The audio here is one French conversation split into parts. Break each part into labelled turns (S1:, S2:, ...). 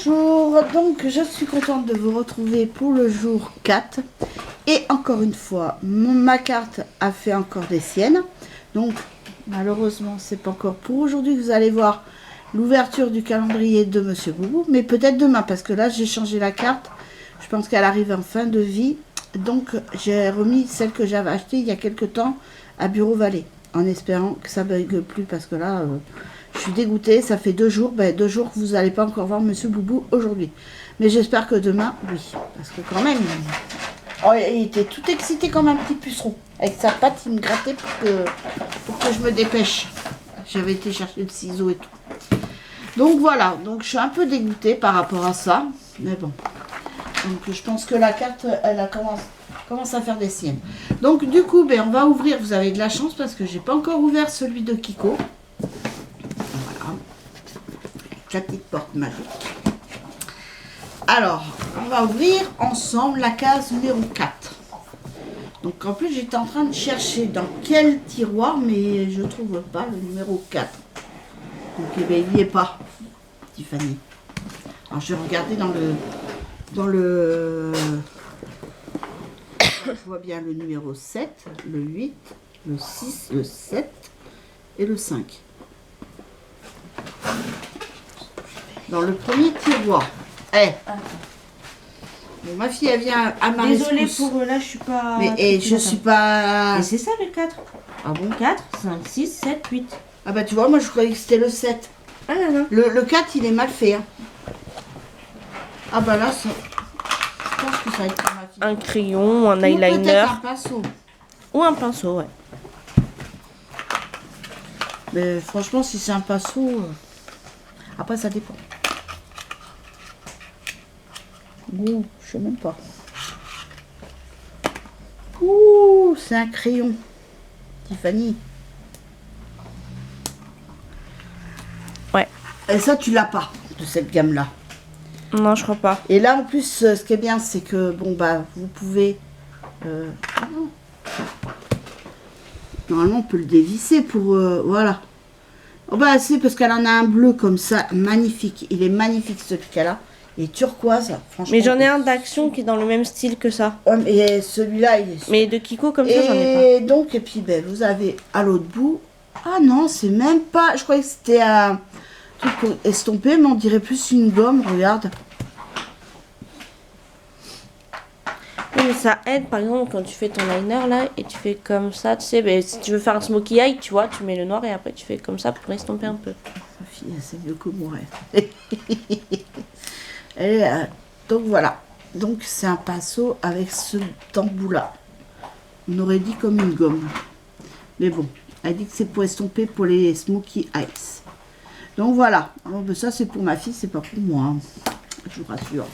S1: Bonjour, donc je suis contente de vous retrouver pour le jour 4 et encore une fois ma carte a fait encore des siennes, donc malheureusement c'est pas encore pour aujourd'hui que vous allez voir l'ouverture du calendrier de Monsieur Boubou, mais peut-être demain parce que là j'ai changé la carte, je pense qu'elle arrive en fin de vie, donc j'ai remis celle que j'avais achetée il y a quelques temps à Bureau Vallée en espérant que ça bug plus parce que là je suis dégoûtée, ça fait 2 jours, 2 jours que vous n'allez pas encore voir Monsieur Boubou aujourd'hui. Mais j'espère que demain, oui. Parce que quand même, il était tout excité comme un petit puceron. Avec sa patte, il me grattait pour que je me dépêche. J'avais été chercher le ciseau et tout. Donc voilà, donc je suis un peu dégoûtée par rapport à ça. Mais bon. Donc je pense que la carte, elle commence à faire des siennes. Donc du coup, on va ouvrir, vous avez de la chance parce que j'ai pas encore ouvert celui de Kiko. La petite porte magique. Alors, on va ouvrir ensemble la case numéro 4. Donc en plus, j'étais en train de chercher dans quel tiroir, mais je ne trouve pas le numéro 4. Donc il n'y est pas, Tiffany. Alors je vais regarder dans le... Je vois bien le numéro 7, le 8, le 6, le 7 et le 5. Dans le premier tiroir. Bon, ma fille, elle vient à ma
S2: Désolée
S1: rescousse.
S2: pour là, je suis pas...
S1: Mais je suis pas...
S2: Et c'est ça le 4.
S1: Ah bon?
S2: 4, 5, 6, 7, 8.
S1: Ah bah tu vois, moi je croyais que c'était le 7.
S2: Ah non, non.
S1: Le 4, il est mal fait. Hein. Ah bah là, je pense que ça va être pour ma fille.
S2: Un crayon, un
S1: Ou
S2: eyeliner.
S1: peut-être un pinceau.
S2: Ou un pinceau, ouais.
S1: Mais franchement, si c'est un pinceau... Après, ça dépend. Ouh, je sais même pas. Ouh, c'est un crayon. Tiffany.
S2: Ouais.
S1: Et ça, tu l'as pas, de cette gamme-là.
S2: Non, je crois pas.
S1: Et là, en plus, ce qui est bien, c'est que, bon, bah, vous pouvez... Normalement, on peut le dévisser pour... voilà. Oh, bah, c'est parce qu'elle en a un bleu comme ça, magnifique. Il est magnifique, celui qu'elle a. Et turquoise, franchement.
S2: Mais j'en ai un d'action qui est dans le même style que ça.
S1: Ouais, mais celui-là, il est...
S2: Mais de Kiko comme ça, j'en ai
S1: Et donc, et puis, vous avez à l'autre bout... Ah non, c'est même pas... Je croyais que c'était un truc pour estomper, mais on dirait plus une gomme, regarde.
S2: pas. Oui, mais ça aide, par exemple, quand tu fais ton liner, là, et tu fais comme ça, tu sais, si tu veux faire un smokey eye, tu vois, tu mets le noir et après tu fais comme ça pour estomper un peu.
S1: Ma fille, c'est mieux que moi. Et, donc voilà. Donc c'est un pinceau avec ce tambour-là. On aurait dit comme une gomme. Mais bon, elle dit que c'est pour estomper pour les smokey eyes. Donc voilà. Alors, ça c'est pour ma fille, c'est pas pour moi. Hein. Je vous rassure.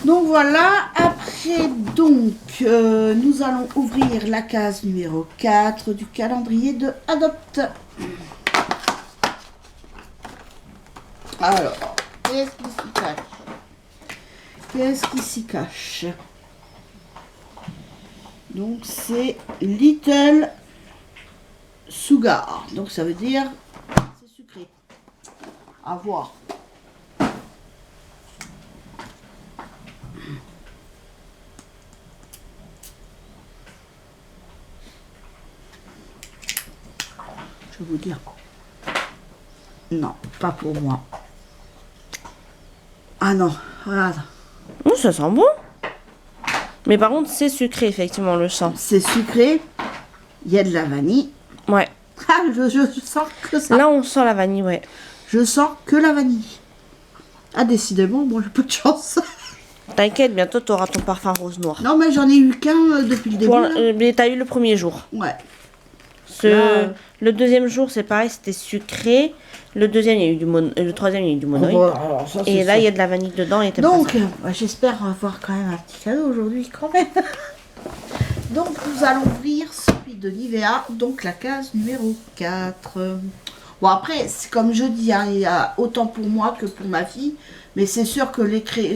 S1: Donc voilà. Après, donc, nous allons ouvrir la case numéro 4 du calendrier de Adopt. Alors, qu'est-ce qui s'y cache? Qu'est-ce qui s'y cache? Donc c'est Little Sugar. Donc ça veut dire c'est sucré. À voir. Je vais vous dire. Non, pas pour moi. Ah non, regarde.
S2: Oh, ça sent bon. Mais par contre, c'est sucré, effectivement, le sang.
S1: C'est sucré. Il y a de la vanille.
S2: Ouais.
S1: Ah, je sens que ça.
S2: Là, on sent la vanille, ouais.
S1: Je sens que la vanille. Ah, décidément, moi j'ai peu de chance.
S2: T'inquiète, bientôt, t'auras ton parfum rose noir.
S1: Non, mais j'en ai eu qu'un depuis le début.
S2: Mais t'as eu le premier jour.
S1: Ouais. Là,
S2: Le deuxième jour, c'est pareil, c'était sucré. Le deuxième, il y a eu du le troisième, il y a eu du monoï. Et là, il y a de la vanille dedans. Et
S1: donc, j'espère avoir quand même un petit cadeau aujourd'hui, quand même. Donc, nous allons ouvrir celui de Nivea, donc la case numéro 4. Bon, après, c'est comme je dis, hein, il y a autant pour moi que pour ma fille. Mais c'est sûr que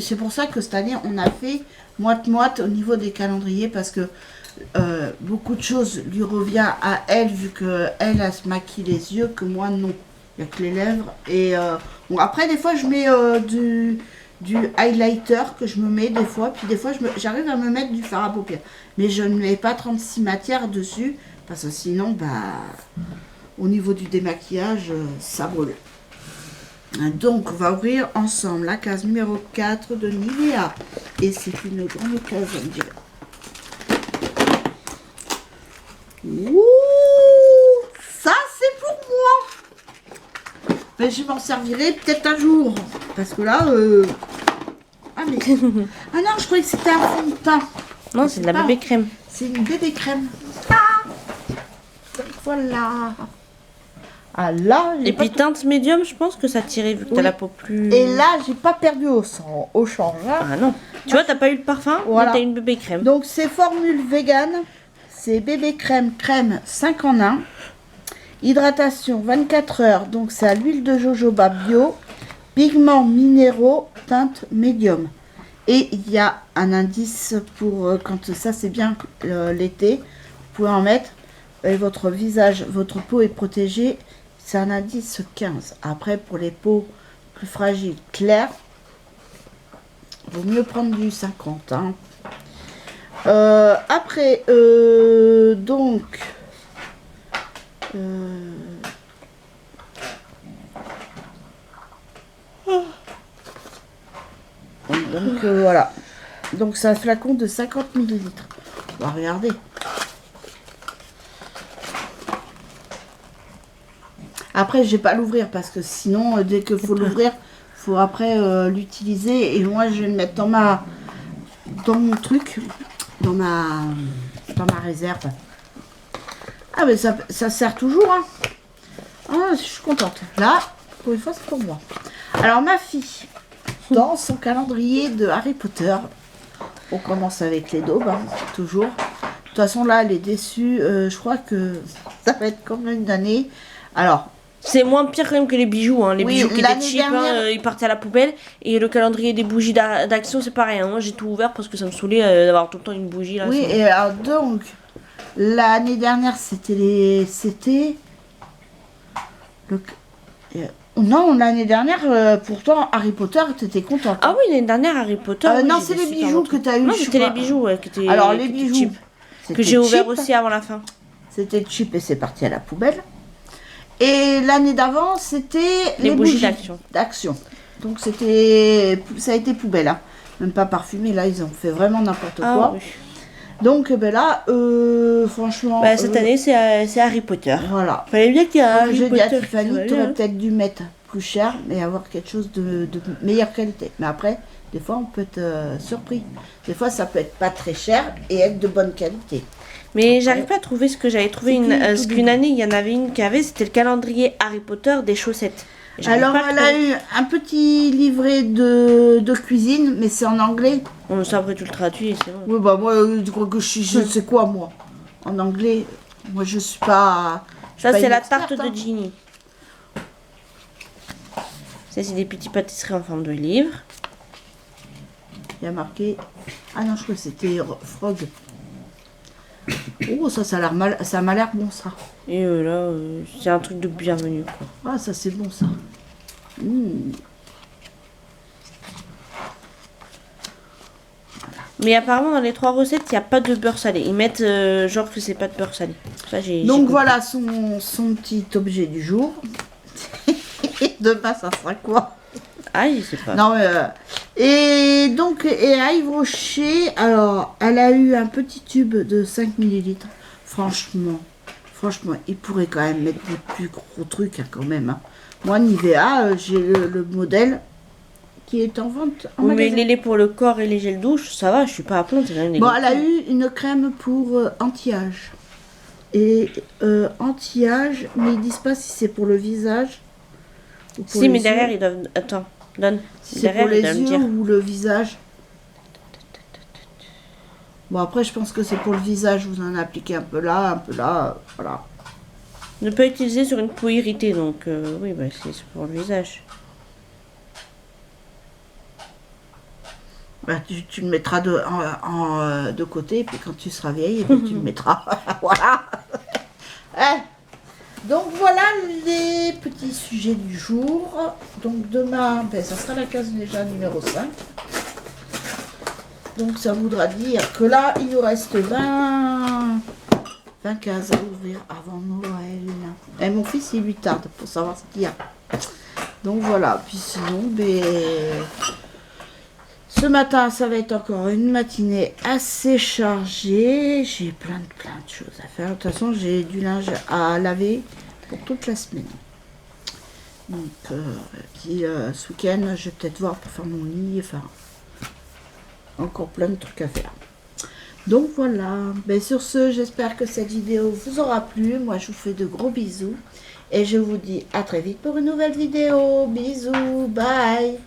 S1: c'est pour ça que cette année, on a fait moite-moite au niveau des calendriers, parce que beaucoup de choses lui revient à elle, vu qu'elle, elle se maquille les yeux, que moi, non. Il Il n'y a que les lèvres. Et bon, après, des fois, je mets du highlighter que je me mets des fois. Puis des fois, j'arrive à me mettre du fard à paupières. Mais je ne mets pas 36 matières dessus. Parce que sinon, bah, au niveau du démaquillage, ça brûle. Donc, on va ouvrir ensemble la case numéro 4 de Nivea. Et c'est une grande case, on dirait. Ouh, ça, c'est pour moi. Mais je m'en servirai peut-être un jour. Parce que là, ah, mais... ah non, je croyais que c'était un fond de teint.
S2: Non, c'est de la bébé crème.
S1: C'est une bébé crème. Ah, voilà. Ah là,
S2: et puis teinte médium, je pense que ça tirait vu que t'as la peau plus...
S1: Et là, j'ai pas perdu au change. Hein.
S2: Ah non. Tu vois, t'as pas eu le parfum,
S1: voilà.
S2: Mais t'as une bébé crème.
S1: Donc, c'est formule vegan. C'est bébé crème 5 en 1. Hydratation 24 heures. Donc, c'est à l'huile de jojoba bio. Pigments minéraux, teinte médium. Et il y a un indice pour quand ça, c'est bien l'été. Vous pouvez en mettre. Et votre visage, votre peau est protégée. C'est un indice 15. Après, pour les peaux plus fragiles, claires, vaut mieux prendre du 50. Hein. Après, donc, voilà. Donc, c'est un flacon de 50 ml. On va regarder. Après, je vais pas l'ouvrir parce que sinon, dès qu'il faut l'ouvrir, il faut après l'utiliser. Et moi, je vais le mettre dans mon truc, dans ma réserve. Ah, mais ça sert toujours. Hein. Ah, je suis contente. Là, pour une fois, c'est pour moi. Alors, ma fille, dans son calendrier de Harry Potter, on commence avec les daubes, hein, toujours. De toute façon, là, elle est déçue. Je crois que ça va être comme une année. Alors,
S2: c'est moins pire quand même que les bijoux. Hein. Les
S1: oui,
S2: bijoux qui étaient cheap,
S1: dernière...
S2: ils partaient à la poubelle. Et le calendrier des bougies d'action, c'est pareil. Hein. Moi, j'ai tout ouvert parce que ça me saoulait d'avoir tout le temps une bougie. Là,
S1: oui, et alors donc, l'année dernière, non, l'année dernière, pourtant, Harry Potter, t'étais contente.
S2: Ah oui, l'année dernière, Harry Potter. Oui,
S1: non, c'est les bijoux que t'as eu.
S2: Non, c'était les bijoux qui étaient.
S1: Alors, les bijoux
S2: cheap, que j'ai ouvert aussi avant la fin.
S1: C'était cheap et c'est parti à la poubelle. Et l'année d'avant, c'était
S2: les bougies
S1: d'action. Donc, ça a été poubelle. Hein. Même pas parfumé. Là, ils ont fait vraiment n'importe quoi. Oui. Donc, ben là, franchement...
S2: Bah, cette année, c'est Harry Potter.
S1: Voilà.
S2: Fallait bien qu'il y ait un Harry Potter.
S1: Je dis à Tiffany, tu aurais peut-être dû mettre plus cher, mais avoir quelque chose de meilleure qualité. Mais après, des fois, on peut être surpris. Des fois, ça peut être pas très cher et être de bonne qualité.
S2: Mais j'arrive pas à trouver ce que j'avais trouvé. Parce qu'une année, il y en avait une qui avait, c'était le calendrier Harry Potter des chaussettes.
S1: Alors, elle a eu un petit livret de cuisine, mais c'est en anglais.
S2: On ça, après, tu le traduis, c'est bon.
S1: Oui, bah moi, je crois que je sais quoi, moi. En anglais, moi, je suis pas...
S2: Ça, c'est la tarte de Ginny. Ça, c'est des petites pâtisseries en forme de livre.
S1: Il y a marqué... Ah non, je crois que c'était Frog. Oh, ça m'a l'air bon, ça.
S2: Et là, c'est un truc de bienvenue, quoi.
S1: Ah, ça, c'est bon, ça. Mmh.
S2: Mais apparemment, dans les 3 recettes, il n'y a pas de beurre salé. Ils mettent genre que c'est pas de beurre salé. Ça,
S1: donc, voilà son petit objet du jour. Demain, ça sera quoi?
S2: Ah, je sais pas.
S1: Non, et donc, à Yves Rocher, alors, elle a eu un petit tube de 5 ml. Franchement, il pourrait quand même mettre des plus gros trucs, hein, quand même. Hein. Moi, Nivea, j'ai le modèle qui est en vente.
S2: Oui, mais les laits pour le corps et les gels douche, ça va, je suis pas à plaindre.
S1: Bon, elle a eu une crème pour anti-âge. Et anti-âge, mais ils disent pas si c'est pour le visage. Ou pour
S2: si, mais
S1: yeux.
S2: derrière, ils doivent... Attends, donne.
S1: Si c'est pour les yeux ou le visage. Bon, après, je pense que c'est pour le visage. Vous en appliquez un peu là, voilà.
S2: Ne pas utiliser sur une peau irritée, donc oui, bah, c'est pour le visage.
S1: Bah, tu le mettras de côté, et puis quand tu seras vieille, et puis tu le mettras. Voilà. Donc voilà les petits sujets du jour. Donc demain, ben, ça sera la case déjà numéro 5. Donc ça voudra dire que là, il nous reste 20 cases à ouvrir avant Noël. Et mon fils, il lui tarde pour savoir ce qu'il y a. Donc voilà, puis sinon, ben, ce matin, ça va être encore une matinée assez chargée. J'ai plein de choses à faire. De toute façon, j'ai du linge à laver pour toute la semaine. Donc, puis ce week-end, je vais peut-être voir pour faire mon lit. Enfin, encore plein de trucs à faire. Donc voilà. Ben, sur ce, j'espère que cette vidéo vous aura plu. Moi, je vous fais de gros bisous. Et je vous dis à très vite pour une nouvelle vidéo. Bisous, bye.